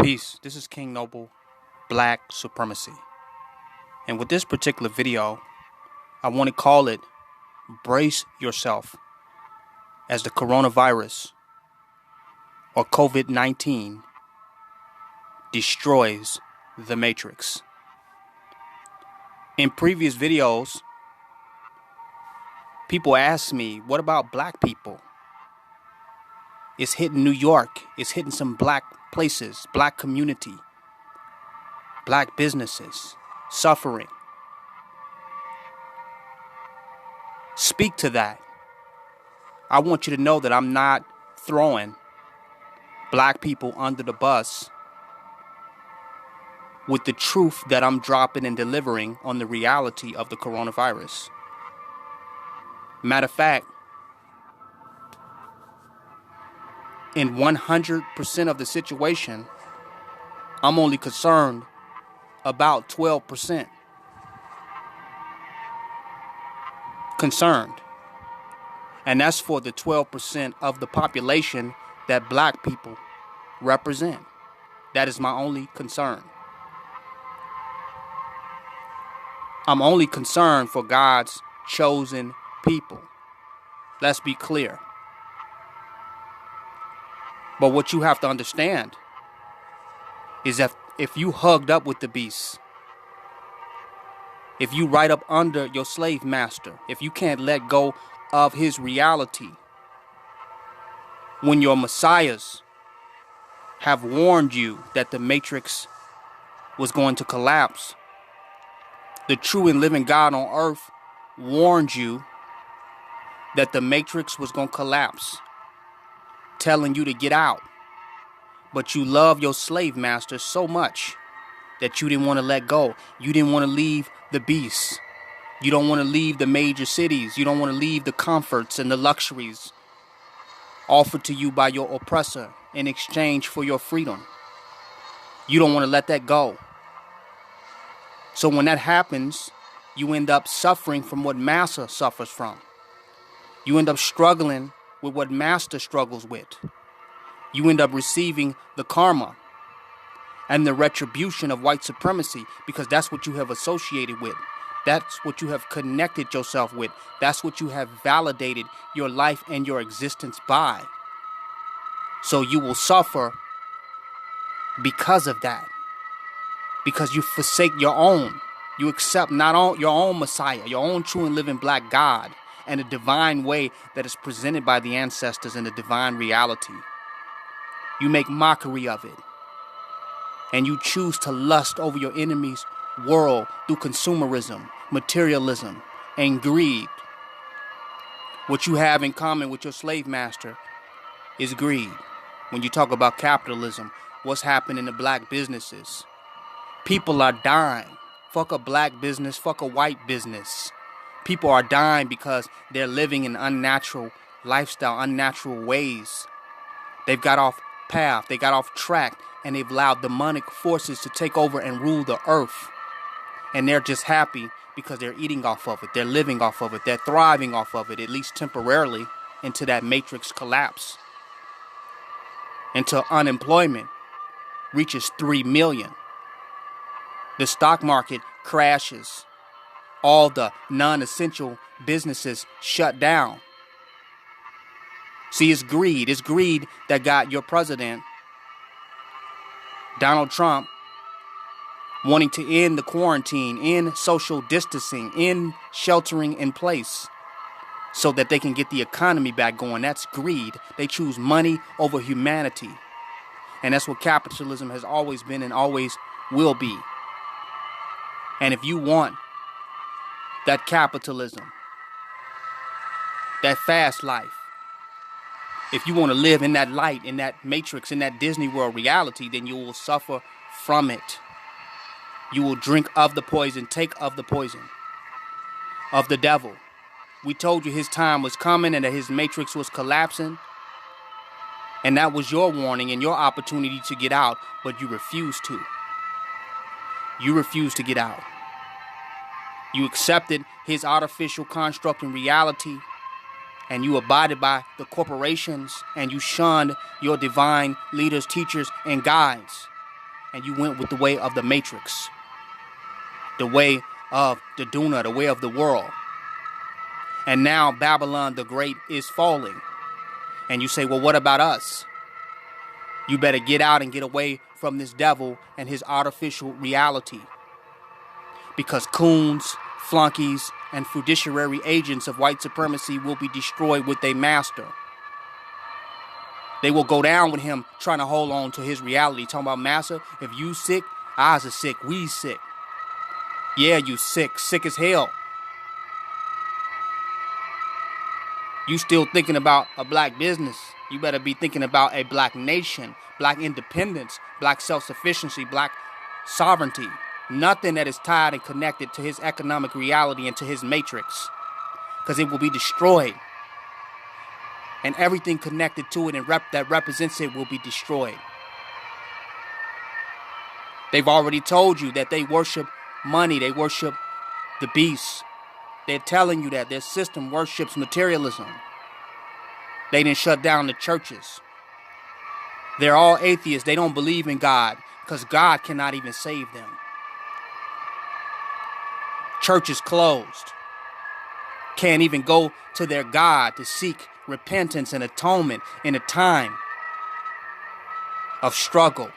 Peace, this is King Noble, Black Supremacy. And with this particular video, I want to call it Brace Yourself as the coronavirus or COVID-19 destroys the Matrix. In previous videos, people asked me, what about black people? It's hitting New York. It's hitting some black places, black community, black businesses, suffering. Speak to that. I want you to know that I'm not throwing black people under the bus with the truth that I'm dropping and delivering on the reality of the coronavirus. Matter of fact, in 100% of the situation, I'm only concerned about 12%. Concerned. And that's for the 12% of the population that black people represent. That is my only concern. I'm only concerned for God's chosen people. Let's be clear. But what you have to understand is that if you hugged up with the beast, if you right up under your slave master, if you can't let go of his reality, when your messiahs have warned you that the matrix was going to collapse, the true and living God on earth warned you that the matrix was going to collapse, telling you to get out. But you love your slave master so much that you didn't want to let go. You didn't want to leave the beast. You don't want to leave the major cities. You don't want to leave the comforts and the luxuries offered to you by your oppressor in exchange for your freedom. You don't want to let that go. So when that happens, you end up suffering from what master suffers from. You end up struggling with what master struggles with. You end up receiving the karma and the retribution of white supremacy because that's what you have associated with. That's what you have connected yourself with. That's what you have validated your life and your existence by. So you will suffer because of that. Because you forsake your own. You accept not your own Messiah, your own true and living black God, and a divine way that is presented by the ancestors in a divine reality. You make mockery of it. And you choose to lust over your enemy's world through consumerism, materialism, and greed. What you have in common with your slave master is greed. When you talk about capitalism, what's happening to black businesses? People are dying. Fuck a black business, fuck a white business. People are dying because they're living in unnatural lifestyle, unnatural ways. They've got off path, they got off track, and they've allowed demonic forces to take over and rule the earth. And they're just happy because they're eating off of it, they're living off of it, they're thriving off of it, at least temporarily, into that matrix collapse. Until unemployment reaches 3 million. The stock market crashes. All the non-essential businesses shut down. See, it's greed. It's greed that got your president, Donald Trump, wanting to end the quarantine, end social distancing, end sheltering in place so that they can get the economy back going. That's greed. They choose money over humanity. And that's what capitalism has always been and always will be. And if you want that capitalism, that fast life, if you want to live in that light, in that matrix, in that Disney World reality, then you will suffer from it. You will drink of the poison, take of the poison of the devil. We told you his time was coming and that his matrix was collapsing. And that was your warning and your opportunity to get out, but you refused to. You refused to get out. You accepted his artificial construct and reality, and you abided by the corporations, and you shunned your divine leaders, teachers, and guides. and you went with the way of the matrix, the way of the Duna, the way of the world. And now Babylon the Great is falling. And you say, well, what about us? You better get out and get away from this devil and his artificial reality. Because coons, flunkies, and fiduciary agents of white supremacy will be destroyed with their master. They will go down with him trying to hold on to his reality. Talking about, master, if you sick, I's are sick, we sick. Yeah, you sick as hell. You still thinking about a black business. You better be thinking about a black nation, black independence, black self-sufficiency, black sovereignty. Nothing that is tied and connected to his economic reality and to his matrix. Because it will be destroyed. And everything connected to it and that represents it will be destroyed. They've already told you that they worship money. They worship the beast. They're telling you that their system worships materialism. They didn't shut down the churches. They're all atheists. They don't believe in God because God cannot even save them. Churches closed. Can't even go to their God to seek repentance and atonement in a time of struggle,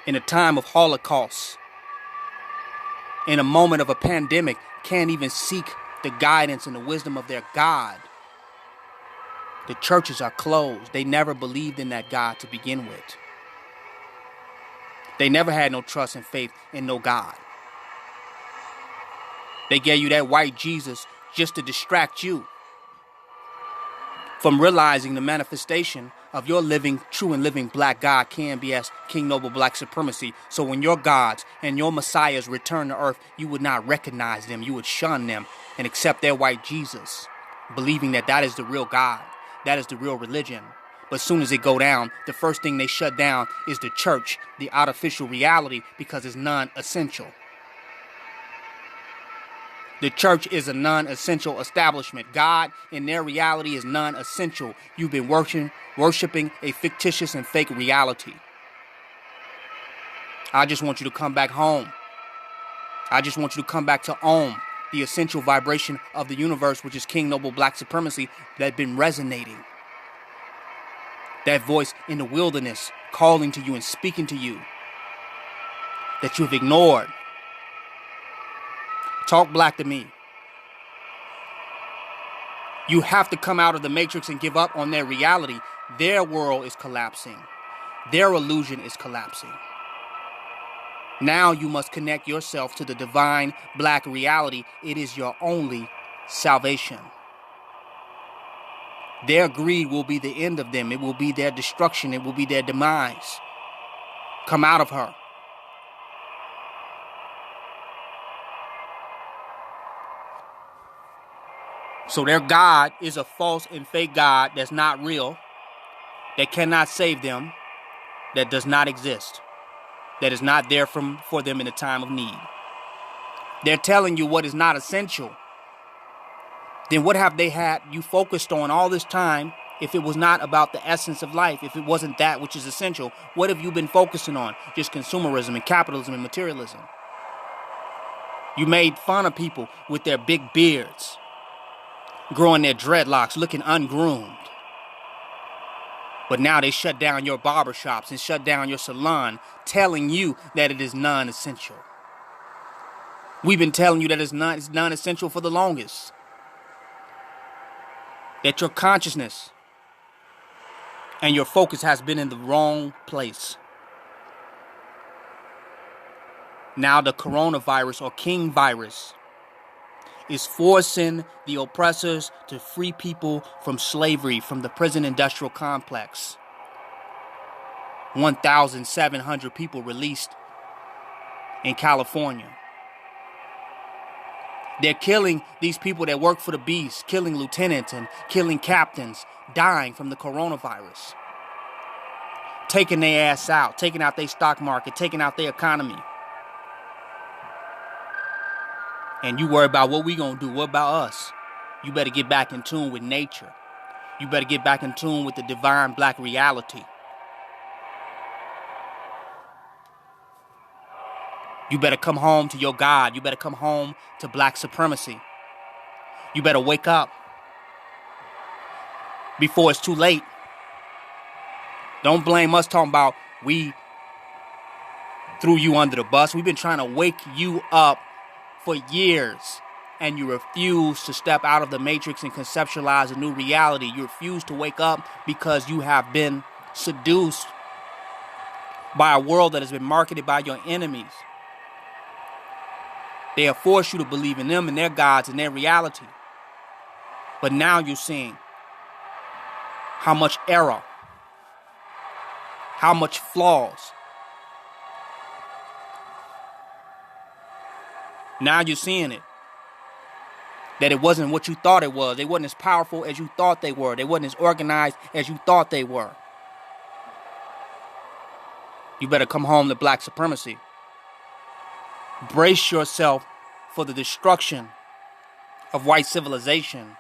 in a time of Holocaust, in a moment of a pandemic. Can't even seek the guidance and the wisdom of their God. The churches are closed. They never believed in that God to begin with. They never had no trust and faith in no God. They gave you that white Jesus just to distract you from realizing the manifestation of your living, true and living black God can be as King Noble Black Supremacy. So when your gods and your messiahs return to earth, you would not recognize them. You would shun them and accept their white Jesus, believing that that is the real God. That is the real religion. But as soon as it go down, the first thing they shut down is the church, the artificial reality, because it's non-essential. The church is a non-essential establishment. God, in their reality, is non-essential. You've been worshiping a fictitious and fake reality. I just want you to come back home. I just want you to come back to Om, the essential vibration of the universe, which is King Noble Black Supremacy, that been resonating. That voice in the wilderness calling to you and speaking to you that you have ignored. Talk black to me. You have to come out of the matrix and give up on their reality. Their world is collapsing. Their illusion is collapsing. Now you must connect yourself to the divine black reality. It is your only salvation. Their greed will be the end of them. It will be their destruction. It will be their demise. Come out of her. So their God is a false and fake God that's not real, that cannot save them, that does not exist, that is not there for them in a time of need. They're telling you what is not essential. Then what have they had you focused on all this time if it was not about the essence of life, if it wasn't that which is essential? What have you been focusing on? Just consumerism and capitalism and materialism. You made fun of people with their big beards, growing their dreadlocks, looking ungroomed. But now they shut down your barbershops and shut down your salon, telling you that it is non-essential. We've been telling you that it's non-essential for the longest. That your consciousness and your focus has been in the wrong place. Now the coronavirus or King virus is forcing the oppressors to free people from slavery, from the prison industrial complex. 1,700 people released in California. They're killing these people that work for the beast, killing lieutenants and killing captains, dying from the coronavirus. Taking their ass out, taking out their stock market, taking out their economy. And you worry about what we gonna do. What about us? You better get back in tune with nature. You better get back in tune with the divine black reality. You better come home to your God. You better come home to black supremacy. You better wake up before it's too late. Don't blame us talking about we threw you under the bus. We've been trying to wake you up for years, and you refuse to step out of the matrix and conceptualize a new reality. You refuse to wake up because you have been seduced by a world that has been marketed by your enemies. They have forced you to believe in them and their gods and their reality. But now you're seeing how much error, how much flaws. Now you're seeing it. That it wasn't what you thought it was. They wasn't as powerful as you thought they were. They wasn't as organized as you thought they were. You better come home to black supremacy. Brace yourself for the destruction of white civilization.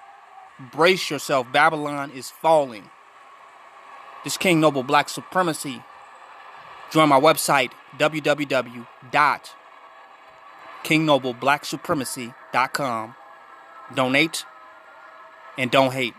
Brace yourself. Babylon is falling. This King Noble Black Supremacy. Join my website, www.kingnobleblacksupremacy.com. Donate and don't hate.